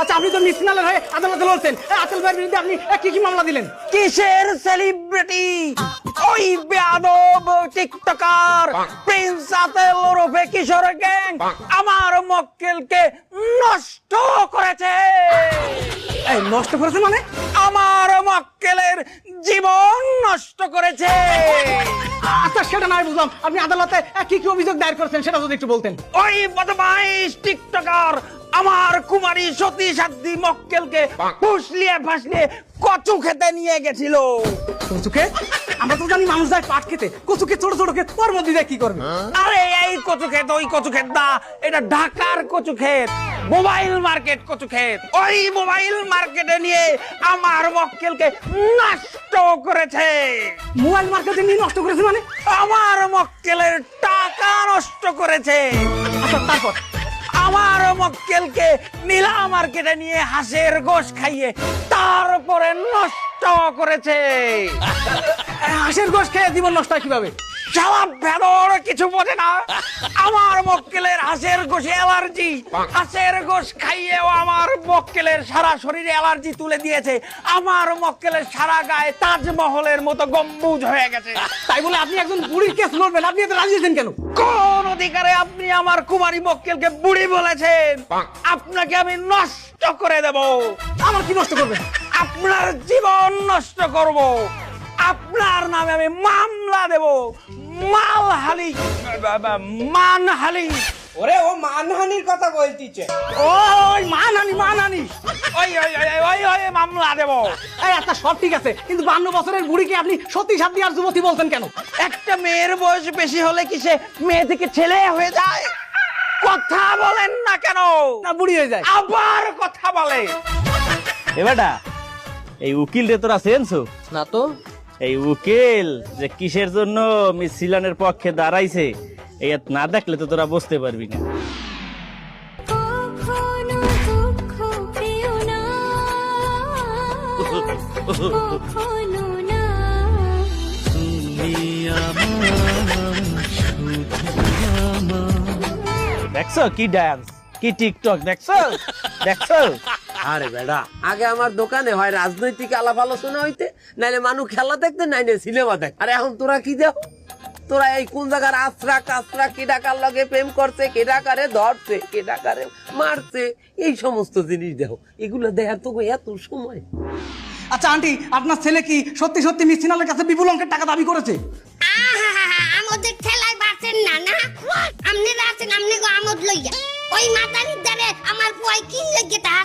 আচ্ছা আপনি তো মিসনালের হয়ে আদালতে লড়ছেন, আতেল ভাইয়ের বিরুদ্ধে আপনি কি কি মামলা দিলেন? কিসের সেলিব্রিটি? ওই বেয়াদব টিকটকার প্রিন্স আতেল ওরফে কিশোর গ্যাং আমার মক্কেলকে নষ্ট করেছে। এই নষ্ট করেছে মানে? আমার মক্কেলের জীবন নষ্ট করেছে। আচ্ছা সেটা নয় বুঝলাম, আপনি আদালতে কি কি অভিযোগ দায়ের করেছেন সেটা যদি একটু বলতেন। ওই বদমাইশ টিকটকার আমার কুমারী সতী সাধ্বী মক্কেলকে ফুসলিয়ে ফাসলিয়ে কচু খেতে নিয়ে গেছিল। কচুকে? আমরা তো জানি মানুষ যায় পাট খেতে, কচুকে ছোট ছোট খেত তোর মধ্যে দিয়ে কি করবে? আরে এই কচু ক্ষেত ওই কচু ক্ষেত না, এটা ঢাকার কচু ক্ষেত, মোবাইল মার্কেট কচু ক্ষেত। ওই মোবাইল মার্কেটে নিয়ে আমার মক্কেলকে নষ্ট করেছে। মোবাইল মার্কেটে নিয়ে নষ্ট করেছে মানে? আমার মক্কেলের টাকা নষ্ট করেছে। আচ্ছা তারপর? আমার মক্কেলকে নীলা মার্কেটে নিয়ে হাঁসের গোশ খাইয়ে তারপরে নষ্ট করেছে। হাঁসের গোশ খেয়ে জীবন নষ্ট হয় কিভাবে? শালা ভেদর কিছু বোঝে না। আমার মক্কেলের হাঁসের গোশে অ্যালার্জি, হাঁসের গোশ খাইয়েও আমার মক্কেলের সারা শরীরে অ্যালার্জি তুলে দিয়েছে। আমার মক্কেলের সারা গায়ে তাজমহলের মতো গম্বুজ হয়ে গেছে। তাই বলে আপনি একজন বুড়ির কেস লড়বেন, আপনি এতে রাজি আছেন কেন? কোন অধিকারে আপনি আমার কুমারী মক্কেলকে বুড়ি বলেছেন? আপনাকে আমি নষ্ট করে দেব। আমার কি নষ্ট করবেন? আপনার জীবন নষ্ট করব। আপনার নামে আমি মামলা দেব, মালহানি, মানহানি। ওরে ও মানহানির কথা বলতিছে। ওই মানহানি মানহানি, ওই ওই ওই ওই ওই মামলা দেব। এই আচ্ছা সব ঠিক আছে, কিন্তু 52 বছরের বুড়িকে আপনি সত্যি সাথী আর যুবতী বলছেন কেন? একটা মেয়ের বয়স বেশি হলে কি সে মেয়ে থেকে ছেলে হয়ে যায়? কথা বলেন না কেন? না বুড়ি হয়ে যায়। আবার কথা বলে। এবারটা এই উকিল রে তোরা চেনছো? না তো। এই উকিল যে কিসের জন্য মিস সিলানের পক্ষে দাঁড়াইছে এই না দেখলে তো তোরা বুঝতে পারবি না। কখনো দুঃখ পেও না, কখনো না। দেখছো কি ডান্স, কি টিকটক দেখছো? দেখছো? আরে বেড়া, আগে আমার দোকানে হয় রাজনৈতিক আলাপ আলোচনা হইতে, নাইলে মানুষ খেলা দেখতে, নাইলে সিনেমা দেখ। আরে এখন তোরা কি দেখ? তোরা এই কোন জায়গার আশ্রা কাশ্রা, কে ডাকার লগে প্রেম করছে, কে ডাকারে ধরছে, কে ডাকারে মারছে, এই সমস্ত জিনিস দেখো। এগুলো দেখার তো এত সময়? আচ্ছা আন্টি, আপনার ছেলে কি সত্যি সত্যি মিস সিনালের কাছে বিপুল অঙ্কের টাকা দাবি করেছে? আমাদের ঠেলায় বাড়ছেন না না, আমনে আছেন আমনে গো আমদ লইয়া। ওই মাতারির দ্বারে আমার পুয়াই কি লেগে তা